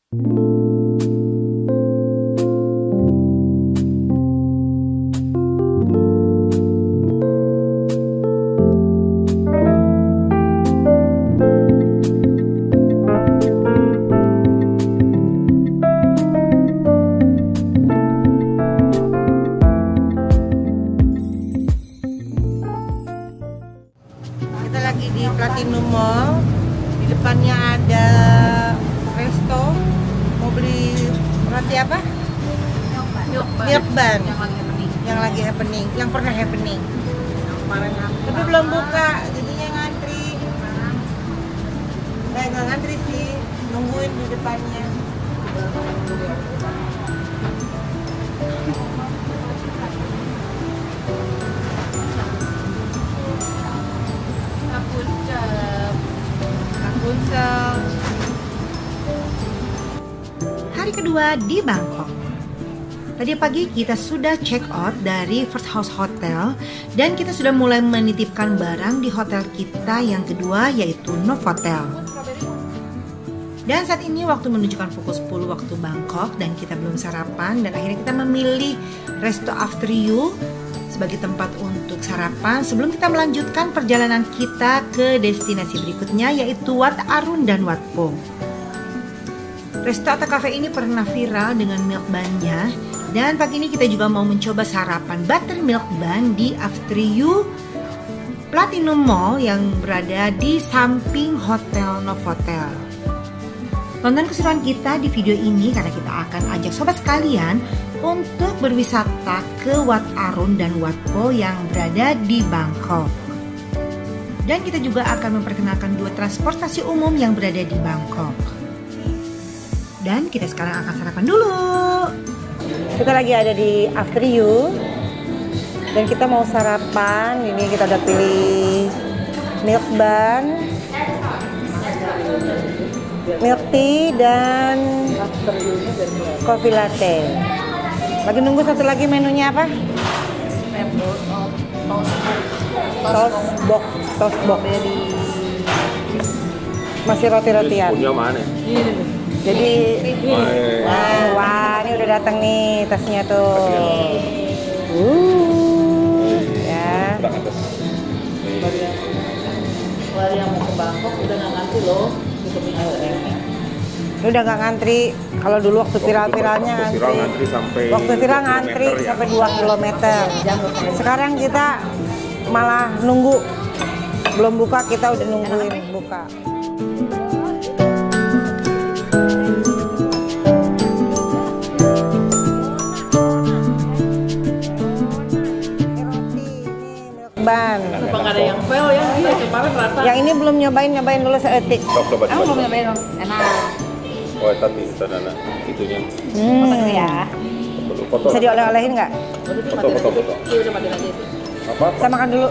Di Platinum Mall, di depannya ada resto. Mau beli roti apa? Milk bun yang lagi happening, yang pernah happening, tapi belum buka, jadinya ngantri. Nggak ngantri sih, nungguin di depannya. Hari kedua di Bangkok. Tadi pagi kita sudah check out dari First House Hotel dan kita sudah mulai menitipkan barang di hotel kita yang kedua, yaitu Novotel. Dan saat ini waktu menunjukkan pukul 10 waktu Bangkok dan kita belum sarapan, dan akhirnya kita memilih Resto After You sebagai tempat untuk sarapan sebelum kita melanjutkan perjalanan kita ke destinasi berikutnya, yaitu Wat Arun dan Wat Po. Resto atau cafe ini pernah viral dengan milk bun-nya, dan pagi ini kita juga mau mencoba sarapan buttermilk bun di After You Platinum Mall yang berada di samping Hotel Novotel. Tonton keseruan kita di video ini karena kita akan ajak sobat sekalian untuk berwisata ke Wat Arun dan Wat Po yang berada di Bangkok. Dan kita juga akan memperkenalkan dua transportasi umum yang berada di Bangkok. Dan kita sekarang akan sarapan dulu. Kita lagi ada di After You dan kita mau sarapan. Ini kita udah pilih milk bun, milk tea, dan coffee latte. Lagi nunggu satu lagi menunya apa? Toast box. Masih roti-rotian. Punya mana? Jadi, wah, ini udah datang nih tasnya tuh. Ya. Kalau yang mau ke Bangkok udah nggak ngantri loh. Udah nggak ngantri. Kalau dulu waktu viral-viralnya ngantri. Waktu viral ngantri sampai 2 km. Sekarang kita malah nunggu. Belum buka, kita udah nungguin buka. Ban. Supaya nggak ada yang fail ya, kemarin rasa. Yang ini belum nyobain dulu seetik. Coba. Belum nyobain dong, enak. Oh, tadi sana itunya. Potong ya. Bisa dioleh-olehin nggak? Foto. Iya udah matiin aja itu. Apa? Kita makan dulu.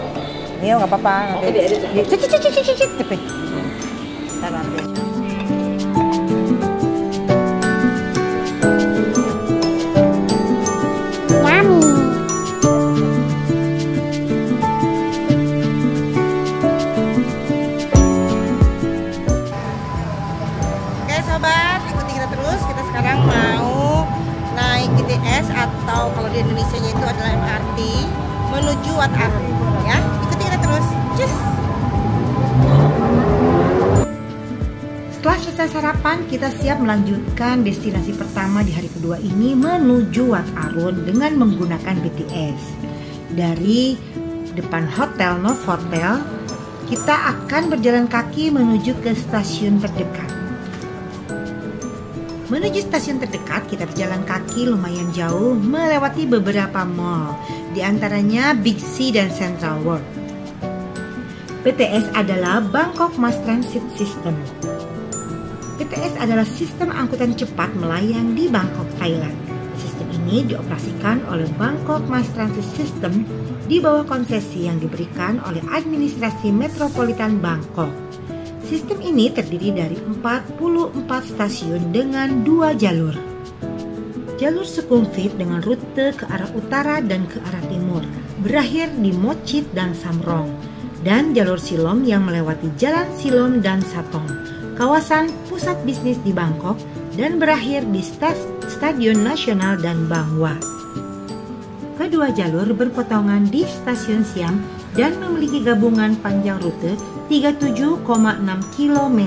Iya nggak apa-apa. Oke, diedit. Cicit. Ntar nanti. Sobat, ikuti kita terus. Kita sekarang mau naik BTS atau kalau di Indonesia itu adalah MRT menuju Wat Arun. Ya, ikuti kita terus. Cus. Setelah selesai sarapan, kita siap melanjutkan destinasi pertama di hari kedua ini menuju Wat Arun dengan menggunakan BTS. Dari depan Hotel Novotel, kita akan berjalan kaki menuju ke stasiun terdekat. Menuju stasiun terdekat, kita berjalan kaki lumayan jauh melewati beberapa mall, di antaranya Big C dan Central World. BTS adalah Bangkok Mass Transit System. BTS adalah sistem angkutan cepat melayang di Bangkok, Thailand. Sistem ini dioperasikan oleh Bangkok Mass Transit System di bawah konsesi yang diberikan oleh Administrasi Metropolitan Bangkok. Sistem ini terdiri dari 44 stasiun dengan 2 jalur. Jalur Sukhumvit dengan rute ke arah utara dan ke arah timur, berakhir di Mochit dan Samrong. Dan jalur Silom yang melewati Jalan Silom dan Satong, kawasan pusat bisnis di Bangkok, dan berakhir di Stadion Nasional dan Bang Wa. Kedua jalur berpotongan di Stasiun Siam dan memiliki gabungan panjang rute 37,6 km.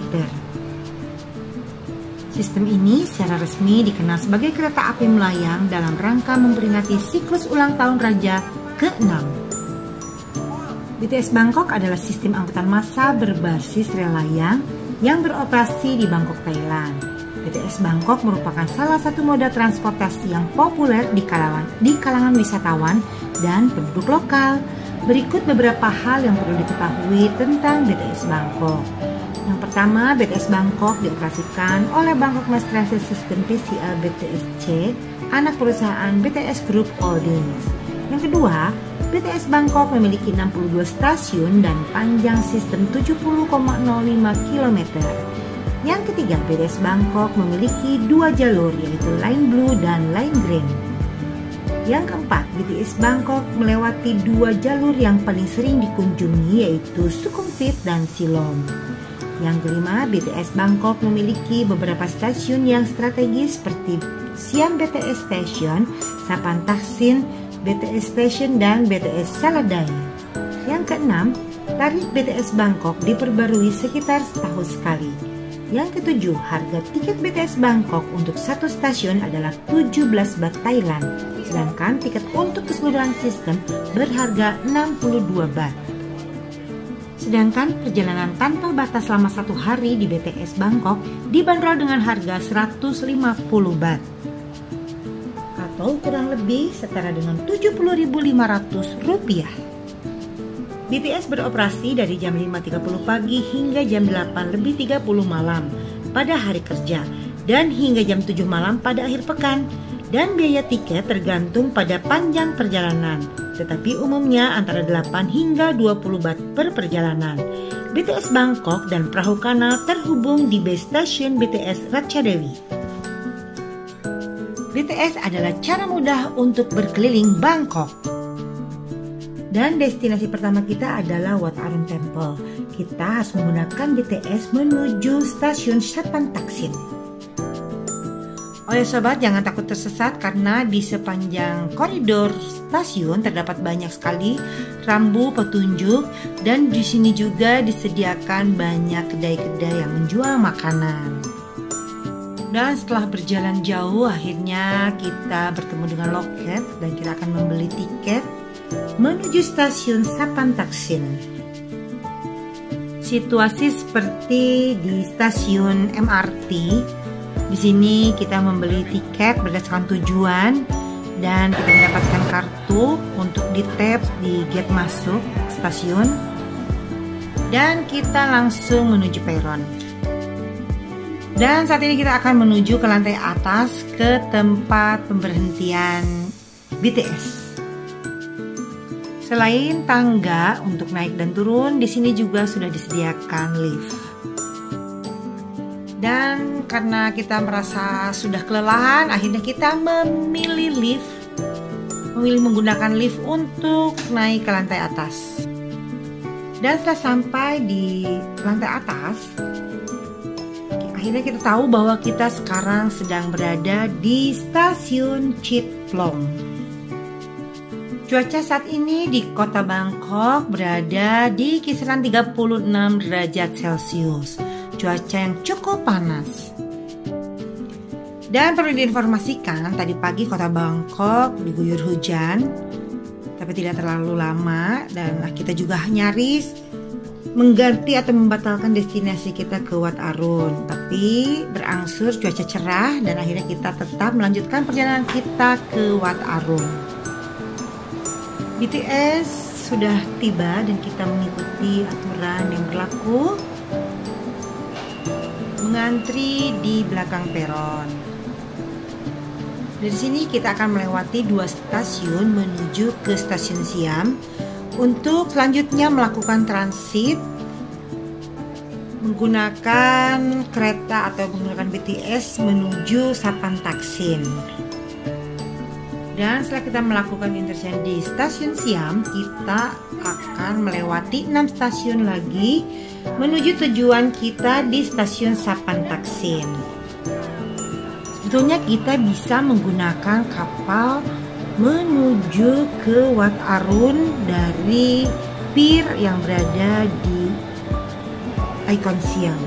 Sistem ini secara resmi dikenal sebagai kereta api melayang dalam rangka memperingati siklus ulang tahun Raja ke-6. BTS Bangkok adalah sistem angkutan massa berbasis rel layang yang beroperasi di Bangkok, Thailand. BTS Bangkok merupakan salah satu moda transportasi yang populer di kalangan wisatawan dan penduduk lokal. Berikut beberapa hal yang perlu diketahui tentang BTS Bangkok. Yang pertama, BTS Bangkok dioperasikan oleh Bangkok Mass Transit System (BCL) BTSC, anak perusahaan BTS Group Holdings. Yang kedua, BTS Bangkok memiliki 62 stasiun dan panjang sistem 70,05 km. Yang ketiga, BTS Bangkok memiliki 2 jalur, yaitu Line Blue dan Line Green. Yang keempat, BTS Bangkok melewati 2 jalur yang paling sering dikunjungi, yaitu Sukhumvit dan Silom. Yang kelima, BTS Bangkok memiliki beberapa stasiun yang strategis seperti Siam BTS Station, Sapan Taksin BTS Station, dan BTS Saladai. Yang keenam, tarif BTS Bangkok diperbarui sekitar setahun sekali. Yang ketujuh, harga tiket BTS Bangkok untuk satu stasiun adalah 17 baht Thailand, sedangkan tiket untuk keseluruhan sistem berharga 62 baht. Sedangkan perjalanan tanpa batas selama 1 hari di BTS Bangkok dibanderol dengan harga 150 baht, atau kurang lebih setara dengan 70.500 rupiah. BTS beroperasi dari jam 5.30 pagi hingga jam 8.30 malam pada hari kerja dan hingga jam 7 malam pada akhir pekan, dan biaya tiket tergantung pada panjang perjalanan, tetapi umumnya antara 8 hingga 20 baht per perjalanan. BTS Bangkok dan perahu kanal terhubung di base station BTS Ratchadewi. BTS adalah cara mudah untuk berkeliling Bangkok. Dan destinasi pertama kita adalah Wat Arun Temple. Kita harus menggunakan BTS menuju stasiun Sapan Taksin. Oh ya sobat, jangan takut tersesat karena di sepanjang koridor stasiun terdapat banyak sekali rambu petunjuk, dan di sini juga disediakan banyak kedai-kedai yang menjual makanan. Dan setelah berjalan jauh, akhirnya kita bertemu dengan loket dan kita akan membeli tiket menuju stasiun Sapan Taksin. Situasi seperti di stasiun MRT. Di sini kita membeli tiket berdasarkan tujuan dan kita mendapatkan kartu untuk di-tap di gate masuk stasiun, dan kita langsung menuju peron. Dan saat ini kita akan menuju ke lantai atas ke tempat pemberhentian BTS. Selain tangga untuk naik dan turun, di sini juga sudah disediakan lift. Dan karena kita merasa sudah kelelahan, akhirnya kita memilih menggunakan lift untuk naik ke lantai atas. Dan setelah sampai di lantai atas, akhirnya kita tahu bahwa kita sekarang sedang berada di stasiun Chit Plong. Cuaca saat ini di kota Bangkok berada di kisaran 36 derajat Celcius. Cuaca yang cukup panas. Dan perlu diinformasikan, tadi pagi kota Bangkok diguyur hujan, tapi tidak terlalu lama, dan kita juga nyaris mengganti atau membatalkan destinasi kita ke Wat Arun. Tapi berangsur cuaca cerah dan akhirnya kita tetap melanjutkan perjalanan kita ke Wat Arun. BTS sudah tiba dan kita mengikuti aturan yang berlaku, mengantri di belakang peron. Dari sini kita akan melewati 2 stasiun menuju ke stasiun Siam untuk selanjutnya melakukan transit menggunakan kereta atau menggunakan BTS menuju Sapan Taksin. Dan setelah kita melakukan interchange di stasiun Siam, kita akan melewati 6 stasiun lagi menuju tujuan kita di stasiun Sapan Taksin. Sebetulnya kita bisa menggunakan kapal menuju ke Wat Arun dari pier yang berada di Ikon Siam.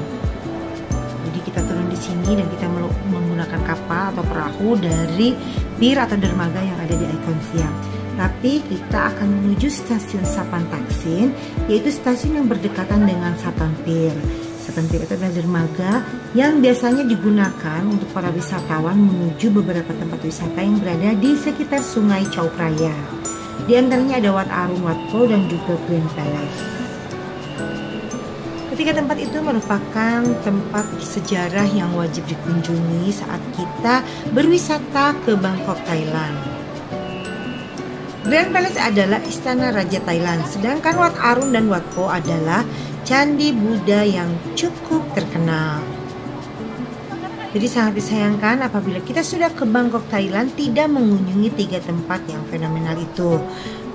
Jadi kita turun di sini dan kita menggunakan kapal atau perahu dari pier atau dermaga yang ada di Ikon Siam. Tapi kita akan menuju stasiun Sapan Taksin, yaitu stasiun yang berdekatan dengan Saton Pier. Saton Pier itu adalah dermaga yang biasanya digunakan untuk para wisatawan menuju beberapa tempat wisata yang berada di sekitar Sungai Chao Phraya. Di antaranya ada Wat Arun, Wat Po, dan juga Grand Palace. Ketiga tempat itu merupakan tempat sejarah yang wajib dikunjungi saat kita berwisata ke Bangkok, Thailand. Grand Palace adalah istana Raja Thailand, sedangkan Wat Arun dan Wat Po adalah candi Buddha yang cukup terkenal. Jadi sangat disayangkan apabila kita sudah ke Bangkok, Thailand tidak mengunjungi 3 tempat yang fenomenal itu.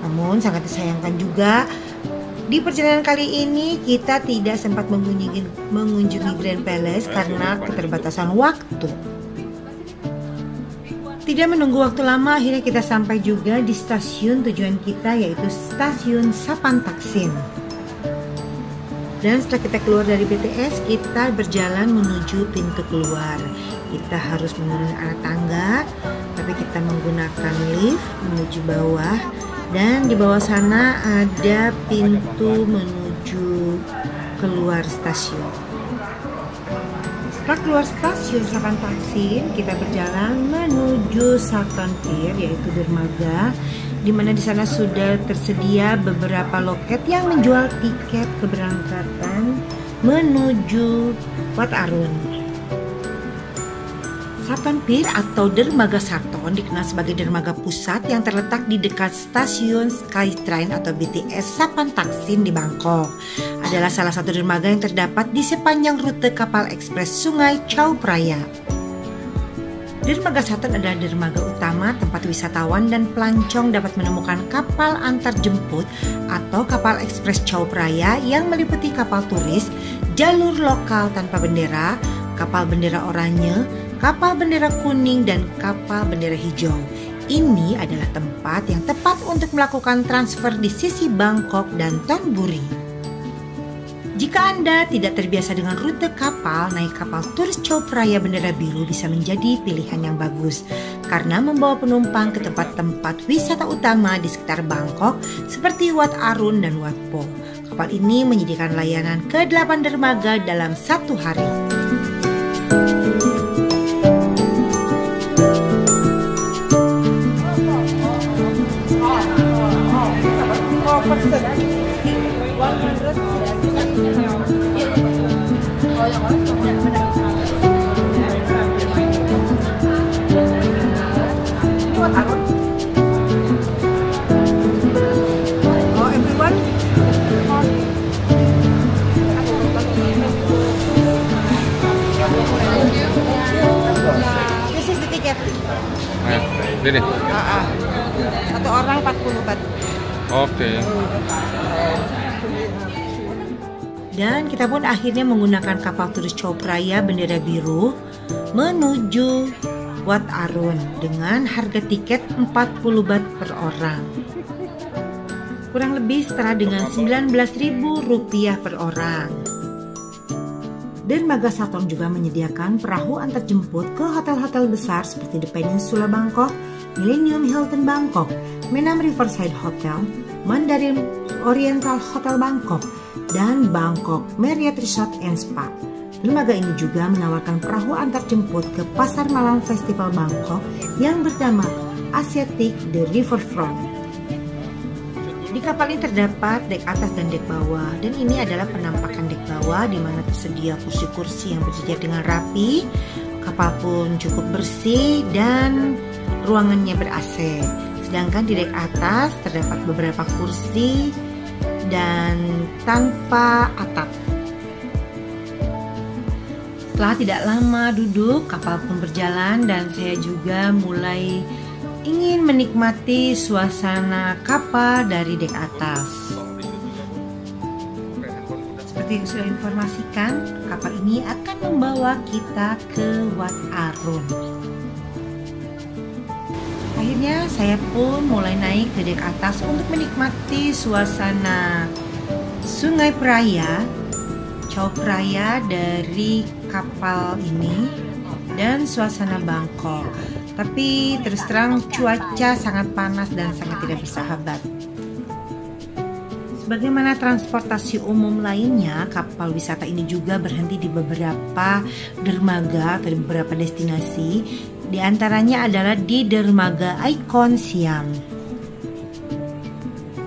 Namun sangat disayangkan juga di perjalanan kali ini kita tidak sempat mengunjungi Grand Palace karena keterbatasan waktu. Tidak menunggu waktu lama, akhirnya kita sampai juga di stasiun tujuan kita, yaitu stasiun Sapan Taksin. Dan setelah kita keluar dari BTS, kita berjalan menuju pintu keluar. Kita harus menuruni arah tangga, tapi kita menggunakan lift menuju bawah. Dan di bawah sana ada pintu menuju keluar stasiun. Setelah keluar stasiun Sapan Taksin, kita berjalan menuju Saton Pier, yaitu dermaga, di mana di sana sudah tersedia beberapa loket yang menjual tiket keberangkatan menuju Wat Arun. Saton Pier atau Dermaga Saton dikenal sebagai dermaga pusat yang terletak di dekat stasiun Skytrain atau BTS Sapan Taksin di Bangkok. Adalah salah satu dermaga yang terdapat di sepanjang rute kapal ekspres Sungai Chao Phraya. Dermaga Saton adalah dermaga utama tempat wisatawan dan pelancong dapat menemukan kapal antar jemput atau kapal ekspres Chao Phraya yang meliputi kapal turis, jalur lokal tanpa bendera, kapal bendera oranye, kapal bendera kuning, dan kapal bendera hijau. Ini adalah tempat yang tepat untuk melakukan transfer di sisi Bangkok dan Thonburi. Jika Anda tidak terbiasa dengan rute kapal, naik kapal turis Chao Phraya bendera biru bisa menjadi pilihan yang bagus karena membawa penumpang ke tempat-tempat wisata utama di sekitar Bangkok seperti Wat Arun dan Wat Po. Kapal ini menyediakan layanan ke 8 dermaga dalam satu hari. Ini. Satu orang 40 baht. Oke. Dan kita pun akhirnya menggunakan kapal turis Chao Phraya bendera biru menuju Wat Arun dengan harga tiket 40 baht per orang. Kurang lebih setara dengan Rp19.000 per orang. Dermaga Saton juga menyediakan perahu antar jemput ke hotel-hotel besar seperti The Peninsula Bangkok, Millennium Hilton Bangkok, Menam Riverside Hotel, Mandarin Oriental Hotel Bangkok, dan Bangkok Marriott Resort and Spa. Dermaga ini juga menawarkan perahu antar jemput ke Pasar Malam Festival Bangkok yang bernama Asiatic The Riverfront. Di kapal ini terdapat dek atas dan dek bawah, dan ini adalah penampakan dek bawah di mana tersedia kursi-kursi yang berjejer dengan rapi. Kapal pun cukup bersih dan ruangannya ber-AC. Sedangkan di dek atas terdapat beberapa kursi dan tanpa atap. Setelah tidak lama duduk, kapal pun berjalan dan saya juga mulai ingin menikmati suasana kapal dari dek atas. Seperti yang sudah informasikan, kapal ini akan membawa kita ke Wat Arun. Akhirnya saya pun mulai naik ke dek atas untuk menikmati suasana Sungai Praya, Chao Phraya dari kapal ini, dan suasana Bangkok. Tapi terus terang cuaca sangat panas dan sangat tidak bersahabat. Sebagaimana transportasi umum lainnya, kapal wisata ini juga berhenti di beberapa dermaga atau di beberapa destinasi. Di antaranya adalah di dermaga Icon Siam.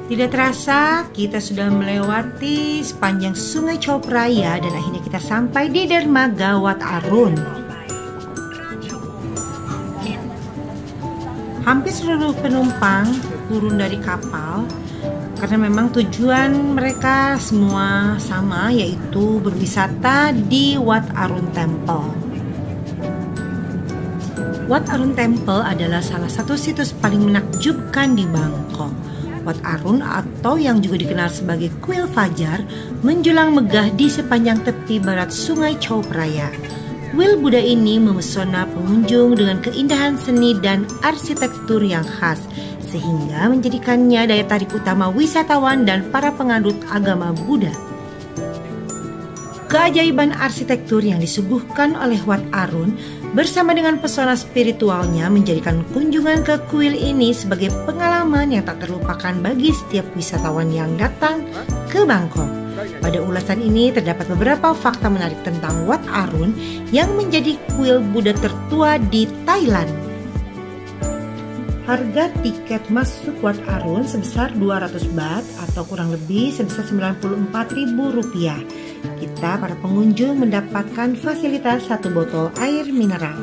Tidak terasa kita sudah melewati sepanjang Sungai Chao Phraya dan akhirnya kita sampai di dermaga Wat Arun. Hampir seluruh penumpang turun dari kapal karena memang tujuan mereka semua sama, yaitu berwisata di Wat Arun Temple. Wat Arun Temple adalah salah satu situs paling menakjubkan di Bangkok. Wat Arun atau yang juga dikenal sebagai Kuil Fajar menjulang megah di sepanjang tepi barat Sungai Chao Phraya. Kuil Buddha ini memesona pengunjung dengan keindahan seni dan arsitektur yang khas, sehingga menjadikannya daya tarik utama wisatawan dan para penganut agama Buddha. Keajaiban arsitektur yang disuguhkan oleh Wat Arun bersama dengan pesona spiritualnya menjadikan kunjungan ke kuil ini sebagai pengalaman yang tak terlupakan bagi setiap wisatawan yang datang ke Bangkok. Pada ulasan ini terdapat beberapa fakta menarik tentang Wat Arun yang menjadi kuil Buddha tertua di Thailand. Harga tiket masuk Wat Arun sebesar 200 baht atau kurang lebih sebesar Rp94.000. Kita para pengunjung mendapatkan fasilitas 1 botol air mineral.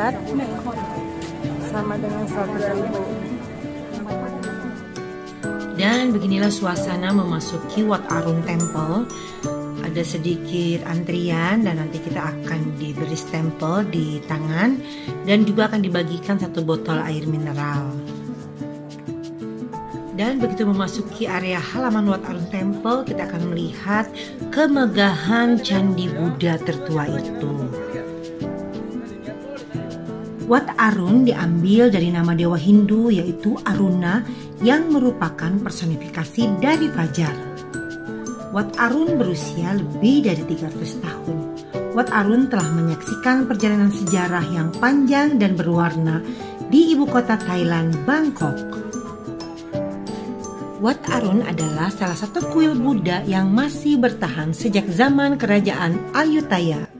Baht sama dengan 100.000. Dan beginilah suasana memasuki Wat Arun Temple. Ada sedikit antrian dan nanti kita akan diberi stempel di tangan dan juga akan dibagikan 1 botol air mineral. Dan begitu memasuki area halaman Wat Arun Temple, kita akan melihat kemegahan candi Buddha tertua itu. Wat Arun diambil dari nama dewa Hindu yaitu Aruna yang merupakan personifikasi dari Fajar. Wat Arun berusia lebih dari 300 tahun. Wat Arun telah menyaksikan perjalanan sejarah yang panjang dan berwarna di ibu kota Thailand, Bangkok. Wat Arun adalah salah satu kuil Buddha yang masih bertahan sejak zaman kerajaan Ayutthaya.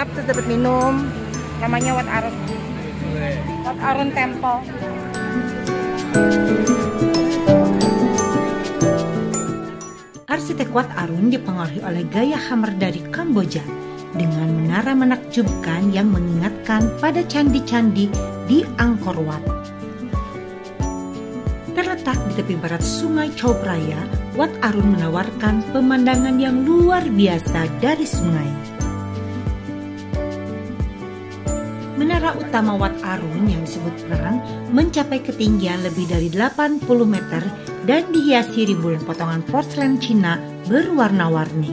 Terus dapat minum, namanya Wat Arun. Wat Arun Temple. Arsitek Wat Arun dipengaruhi oleh gaya Khmer dari Kamboja dengan menara menakjubkan yang mengingatkan pada candi-candi di Angkor Wat. Terletak di tepi barat Sungai Chao Phraya, Wat Arun menawarkan pemandangan yang luar biasa dari sungai. Menara utama Wat Arun yang disebut Perang mencapai ketinggian lebih dari 80 meter dan dihiasi ribuan potongan porselen Cina berwarna-warni.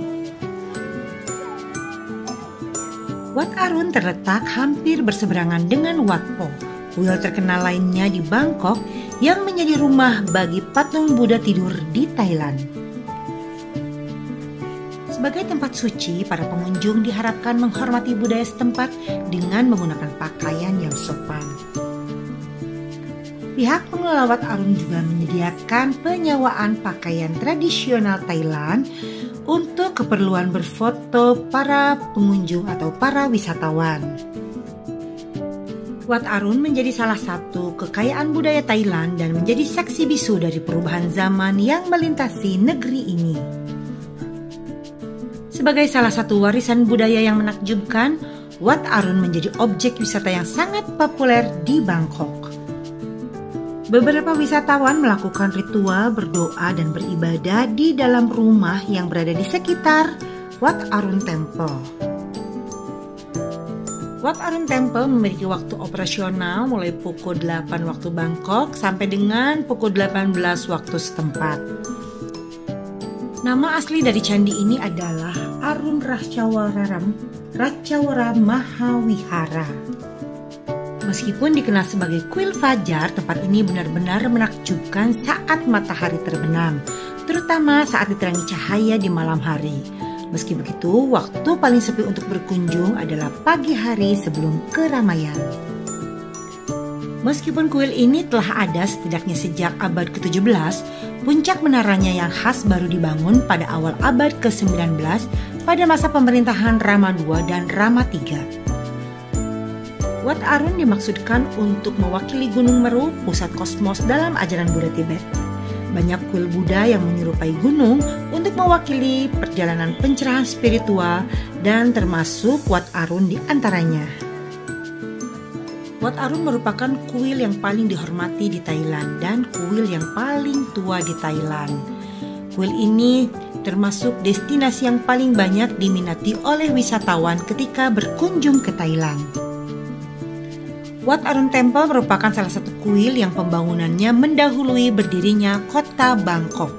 Wat Arun terletak hampir berseberangan dengan Wat Po, kuil terkenal lainnya di Bangkok yang menjadi rumah bagi patung Buddha tidur di Thailand. Sebagai tempat suci, para pengunjung diharapkan menghormati budaya setempat dengan menggunakan pakaian yang sopan. Pihak pengelola Wat Arun juga menyediakan penyewaan pakaian tradisional Thailand untuk keperluan berfoto para pengunjung atau para wisatawan. Wat Arun menjadi salah satu kekayaan budaya Thailand dan menjadi saksi bisu dari perubahan zaman yang melintasi negeri ini. Sebagai salah satu warisan budaya yang menakjubkan, Wat Arun menjadi objek wisata yang sangat populer di Bangkok. Beberapa wisatawan melakukan ritual berdoa dan beribadah di dalam rumah yang berada di sekitar Wat Arun Temple. Wat Arun Temple memiliki waktu operasional mulai pukul 8 waktu Bangkok sampai dengan pukul 18 waktu setempat. Nama asli dari candi ini adalah Arun Ratchawara Mahawihara. Meskipun dikenal sebagai kuil fajar, tempat ini benar-benar menakjubkan saat matahari terbenam, terutama saat diterangi cahaya di malam hari. Meski begitu, waktu paling sepi untuk berkunjung adalah pagi hari sebelum keramaian. Meskipun kuil ini telah ada setidaknya sejak abad ke-17, puncak menaranya yang khas baru dibangun pada awal abad ke-19 pada masa pemerintahan Rama II dan Rama III. Wat Arun dimaksudkan untuk mewakili Gunung Meru, pusat kosmos dalam ajaran Buddha Tibet. Banyak kuil Buddha yang menyerupai gunung untuk mewakili perjalanan pencerahan spiritual dan termasuk Wat Arun di antaranya. Wat Arun merupakan kuil yang paling dihormati di Thailand dan kuil yang paling tua di Thailand. Kuil ini termasuk destinasi yang paling banyak diminati oleh wisatawan ketika berkunjung ke Thailand. Wat Arun Temple merupakan salah satu kuil yang pembangunannya mendahului berdirinya kota Bangkok.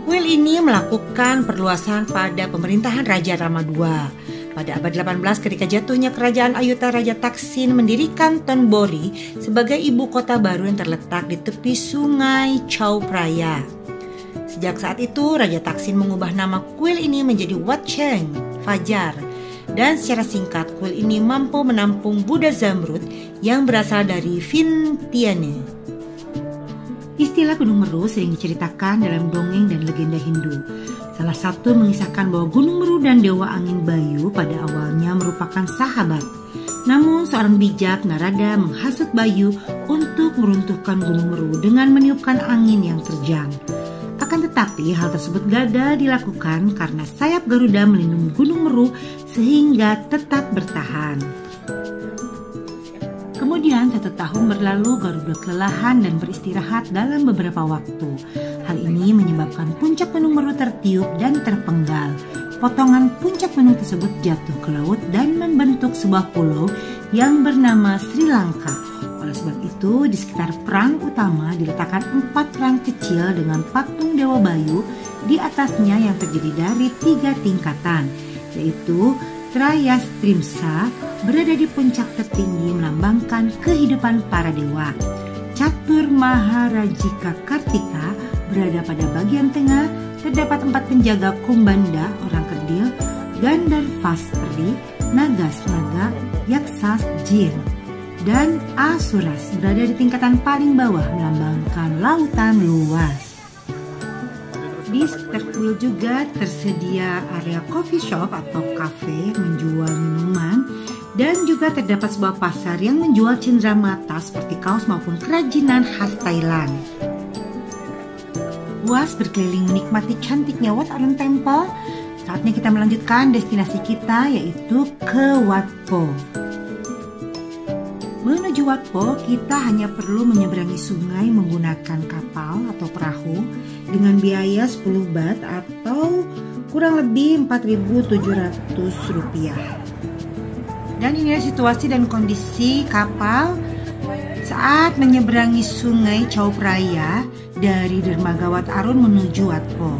Kuil ini melakukan perluasan pada pemerintahan Raja Rama II. Pada abad 18 ketika jatuhnya kerajaan Ayutthaya, Raja Taksin mendirikan Thonburi sebagai ibu kota baru yang terletak di tepi sungai Chao Phraya. Sejak saat itu, Raja Taksin mengubah nama kuil ini menjadi Wat Cheng, Fajar. Dan secara singkat, kuil ini mampu menampung Buddha Zamrud yang berasal dari Vientiane. Istilah Gunung Meru sering diceritakan dalam dongeng dan legenda Hindu. Salah satu mengisahkan bahwa Gunung Meru dan Dewa Angin Bayu pada awalnya merupakan sahabat. Namun seorang bijak Narada menghasut Bayu untuk meruntuhkan Gunung Meru dengan meniupkan angin yang terjang. Akan tetapi hal tersebut gagal dilakukan karena sayap Garuda melindungi Gunung Meru sehingga tetap bertahan. Kemudian 1 tahun berlalu, Garuda kelelahan dan beristirahat dalam beberapa waktu. Hal ini menyebabkan puncak Gunung Meru tertiup dan terpenggal. Potongan puncak gunung tersebut jatuh ke laut dan membentuk sebuah pulau yang bernama Sri Lanka. Oleh sebab itu, di sekitar perang utama diletakkan 4 perang kecil dengan patung Dewa Bayu di atasnya yang terdiri dari 3 tingkatan, yaitu Trayastrimsa berada di puncak tertinggi melambangkan kehidupan para dewa. Catur Maharajika Kartika berada pada bagian tengah, terdapat 4 penjaga Kumbanda, orang kerdil, Gandharvas peri, Nagas naga, Yaksas jin, dan Asuras berada di tingkatan paling bawah melambangkan lautan luas. Di sekitar kuil juga tersedia area coffee shop atau kafe menjual minuman, dan juga terdapat sebuah pasar yang menjual cenderamata seperti kaos maupun kerajinan khas Thailand. Puas berkeliling menikmati cantiknya Wat Arun Temple, saatnya kita melanjutkan destinasi kita, yaitu ke Wat Po. Menuju Wat Po, kita hanya perlu menyeberangi sungai menggunakan kapal atau perahu dengan biaya 10 baht atau kurang lebih Rp4.700. Dan inilah situasi dan kondisi kapal saat menyeberangi sungai Chao Phraya dari dermaga Wat Arun menuju Wat Po.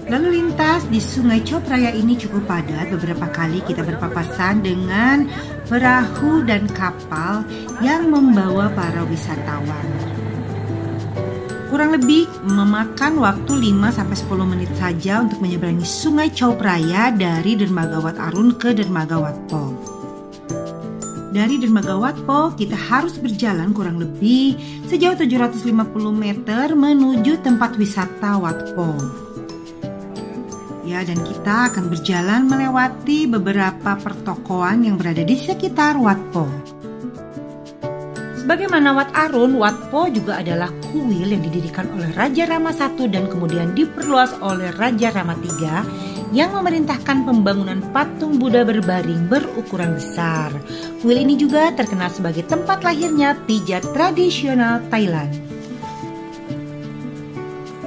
Lalu lintas di sungai Chao Phraya ini cukup padat. Beberapa kali kita berpapasan dengan perahu dan kapal yang membawa para wisatawan. Kurang lebih memakan waktu 5-10 menit saja untuk menyeberangi sungai Chao Phraya dari dermaga Wat Arun ke dermaga Wat Po. Dari dermaga Wat Po kita harus berjalan kurang lebih sejauh 750 meter menuju tempat wisata Wat Po. Ya, dan kita akan berjalan melewati beberapa pertokoan yang berada di sekitar Wat Po. Sebagaimana Wat Arun, Wat Po juga adalah kuil yang didirikan oleh Raja Rama I dan kemudian diperluas oleh Raja Rama III yang memerintahkan pembangunan patung Buddha berbaring berukuran besar. Kuil ini juga terkenal sebagai tempat lahirnya pijat tradisional Thailand.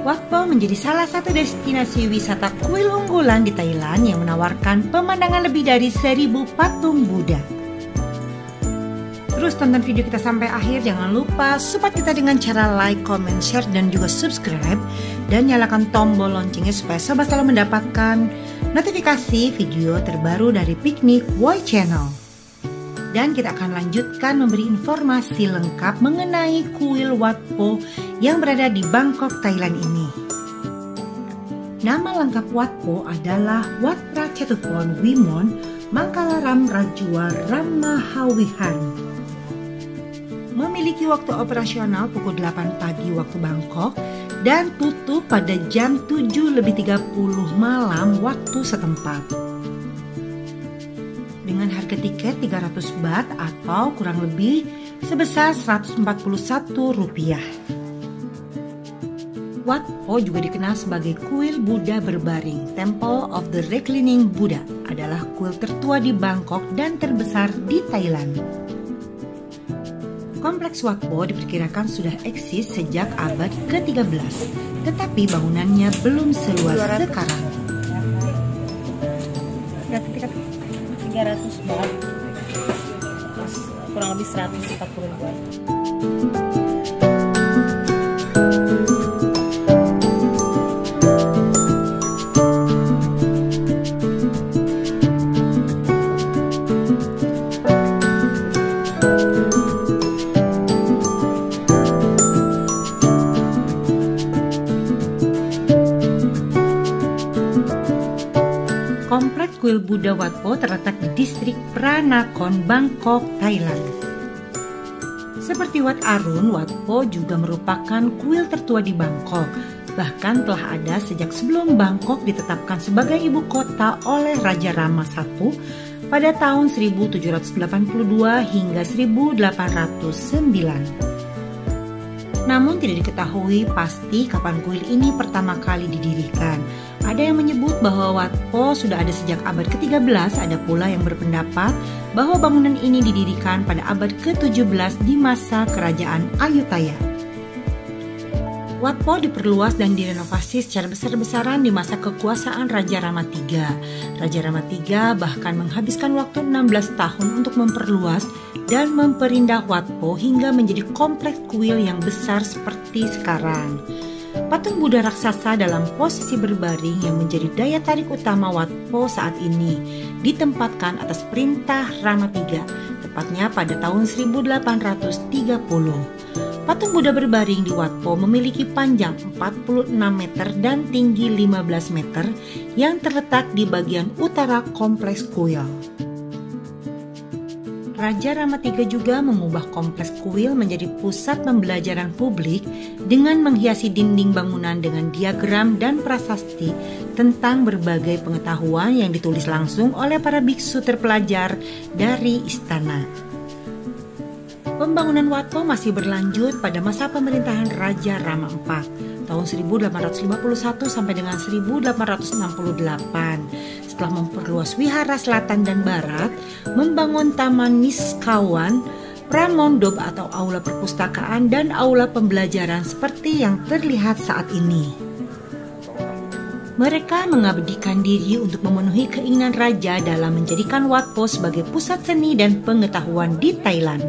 Wat Po menjadi salah satu destinasi wisata kuil unggulan di Thailand yang menawarkan pemandangan lebih dari 1000 patung Buddha. Terus tonton video kita sampai akhir, jangan lupa support kita dengan cara like, comment, share, dan juga subscribe. Dan nyalakan tombol loncengnya supaya sobat selalu mendapatkan notifikasi video terbaru dari Piknik Woi Channel. Dan kita akan lanjutkan memberi informasi lengkap mengenai kuil Wat Po yang berada di Bangkok, Thailand ini. Nama lengkap Wat Po adalah Wat Prachetuphon Wimon Mangkalaram Rajua Ramahawihan. Memiliki waktu operasional pukul 8 pagi waktu Bangkok dan tutup pada jam 7:30 malam waktu setempat. Dengan harga tiket 300 baht atau kurang lebih sebesar Rp141. Wat Po juga dikenal sebagai kuil Buddha berbaring. Temple of the Reclining Buddha adalah kuil tertua di Bangkok dan terbesar di Thailand. Kompleks Wat Po diperkirakan sudah eksis sejak abad ke-13, tetapi bangunannya belum seluas sekarang. 300 baht, kurang lebih 140 baht. Kompleks kuil Buddha Wat Po terletak di distrik Pranakon, Bangkok, Thailand. Seperti Wat Arun, Wat Po juga merupakan kuil tertua di Bangkok. Bahkan telah ada sejak sebelum Bangkok ditetapkan sebagai ibu kota oleh Raja Rama I pada tahun 1782 hingga 1809. Namun tidak diketahui pasti kapan kuil ini pertama kali didirikan. Ada yang menyebut bahwa Wat Po sudah ada sejak abad ke-13, ada pula yang berpendapat bahwa bangunan ini didirikan pada abad ke-17 di masa kerajaan Ayutthaya. Wat Po diperluas dan direnovasi secara besar-besaran di masa kekuasaan Raja Rama III. Raja Rama III bahkan menghabiskan waktu 16 tahun untuk memperluas dan memperindah Wat Po hingga menjadi kompleks kuil yang besar seperti sekarang. Patung Buddha raksasa dalam posisi berbaring yang menjadi daya tarik utama Wat Po saat ini ditempatkan atas perintah Rama III, tepatnya pada tahun 1830. Patung Buddha berbaring di Wat Po memiliki panjang 46 meter dan tinggi 15 meter yang terletak di bagian utara kompleks kuil. Raja Rama III juga mengubah kompleks kuil menjadi pusat pembelajaran publik dengan menghiasi dinding bangunan dengan diagram dan prasasti tentang berbagai pengetahuan yang ditulis langsung oleh para biksu terpelajar dari istana. Pembangunan Wat Po masih berlanjut pada masa pemerintahan Raja Rama IV tahun 1851 sampai dengan 1868. Setelah memperluas wihara selatan dan barat, membangun taman Niskawan, pramondop atau aula perpustakaan dan aula pembelajaran seperti yang terlihat saat ini. Mereka mengabdikan diri untuk memenuhi keinginan raja dalam menjadikan Wat Po sebagai pusat seni dan pengetahuan di Thailand.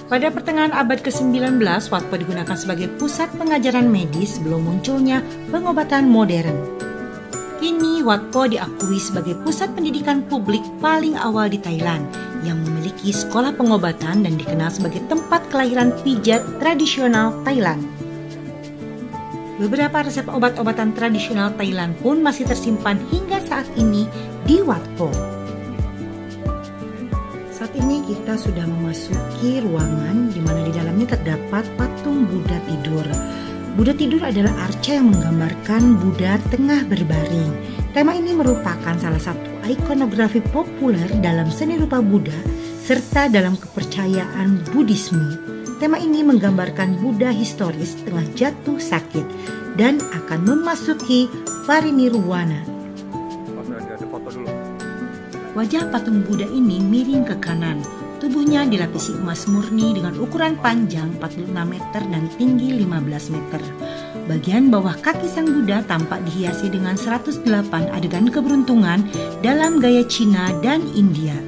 Pada pertengahan abad ke-19, Wat Po digunakan sebagai pusat pengajaran medis sebelum munculnya pengobatan modern. Kini Wat Po diakui sebagai pusat pendidikan publik paling awal di Thailand yang memiliki sekolah pengobatan dan dikenal sebagai tempat kelahiran pijat tradisional Thailand. Beberapa resep obat-obatan tradisional Thailand pun masih tersimpan hingga saat ini di Wat Po. Saat ini kita sudah memasuki ruangan di mana di dalamnya terdapat patung Buddha tidur. Buddha tidur adalah arca yang menggambarkan Buddha tengah berbaring. Tema ini merupakan salah satu ikonografi populer dalam seni rupa Buddha serta dalam kepercayaan Buddhisme. Tema ini menggambarkan Buddha historis tengah jatuh sakit dan akan memasuki parinirwana. Wajah patung Buddha ini miring ke kanan. Tubuhnya dilapisi emas murni dengan ukuran panjang 46 meter dan tinggi 15 meter. Bagian bawah kaki sang Buddha tampak dihiasi dengan 108 adegan keberuntungan dalam gaya Cina dan India.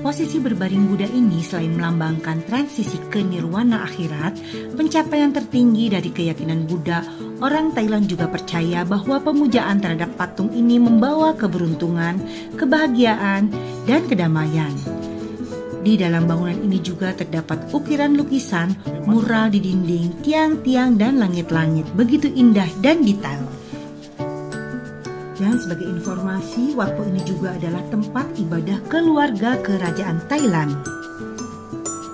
Posisi berbaring Buddha ini selain melambangkan transisi ke nirwana akhirat, pencapaian tertinggi dari keyakinan Buddha, orang Thailand juga percaya bahwa pemujaan terhadap patung ini membawa keberuntungan, kebahagiaan, dan kedamaian. Di dalam bangunan ini juga terdapat ukiran lukisan, mural di dinding, tiang-tiang, dan langit-langit begitu indah dan detail. Dan sebagai informasi, Wat Po ini juga adalah tempat ibadah keluarga kerajaan Thailand.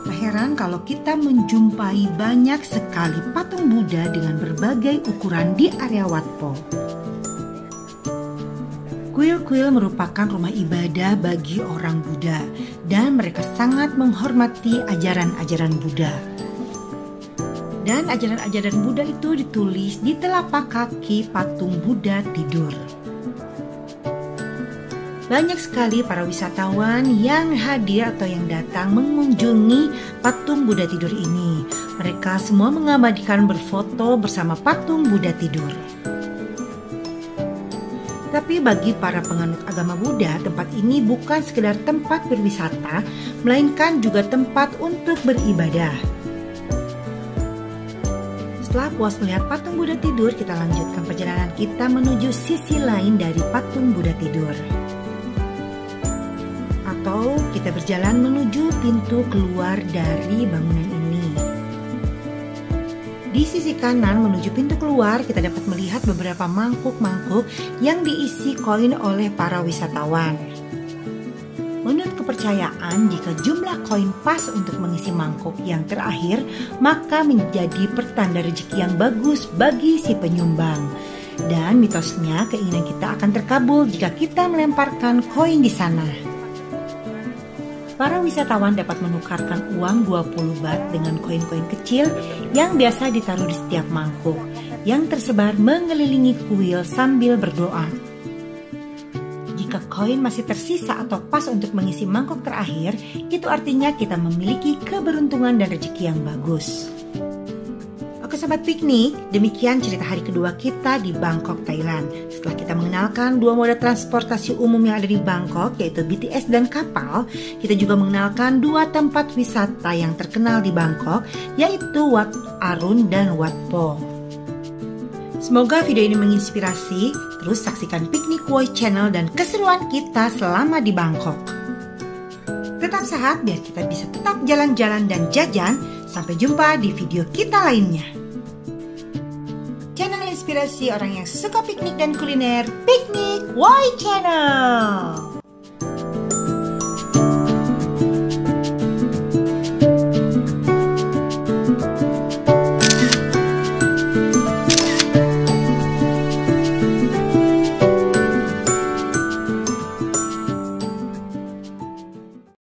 Tak heran kalau kita menjumpai banyak sekali patung Buddha dengan berbagai ukuran di area Wat Po. Kuil-kuil merupakan rumah ibadah bagi orang Buddha dan mereka sangat menghormati ajaran-ajaran Buddha. Dan ajaran-ajaran Buddha itu ditulis di telapak kaki patung Buddha tidur. Banyak sekali para wisatawan yang hadir atau yang datang mengunjungi patung Buddha tidur ini. Mereka semua mengabadikan berfoto bersama patung Buddha tidur. Tapi bagi para penganut agama Buddha, tempat ini bukan sekedar tempat berwisata, melainkan juga tempat untuk beribadah. Setelah puas melihat patung Buddha tidur, kita lanjutkan perjalanan kita menuju sisi lain dari patung Buddha tidur. Atau kita berjalan menuju pintu keluar dari bangunan ini. Di sisi kanan menuju pintu keluar kita dapat melihat beberapa mangkuk-mangkuk yang diisi koin oleh para wisatawan. Menurut kepercayaan, jika jumlah koin pas untuk mengisi mangkuk yang terakhir, maka menjadi pertanda rezeki yang bagus bagi si penyumbang. Dan mitosnya keinginan kita akan terkabul jika kita melemparkan koin di sana. Para wisatawan dapat menukarkan uang 20 baht dengan koin-koin kecil yang biasa ditaruh di setiap mangkuk yang tersebar mengelilingi kuil sambil berdoa. Jika koin masih tersisa atau pas untuk mengisi mangkuk terakhir, itu artinya kita memiliki keberuntungan dan rezeki yang bagus. Oke Sobat Piknik, demikian cerita hari kedua kita di Bangkok, Thailand. Setelah kita mengenalkan dua moda transportasi umum yang ada di Bangkok, yaitu BTS dan kapal, kita juga mengenalkan dua tempat wisata yang terkenal di Bangkok, yaitu Wat Arun dan Wat Po. Semoga video ini menginspirasi. Terus saksikan Piknik Woi Channel dan keseruan kita selama di Bangkok. Tetap sehat biar kita bisa tetap jalan-jalan dan jajan. Sampai jumpa di video kita lainnya. Channel inspirasi orang yang suka piknik dan kuliner, Piknik Woi Channel.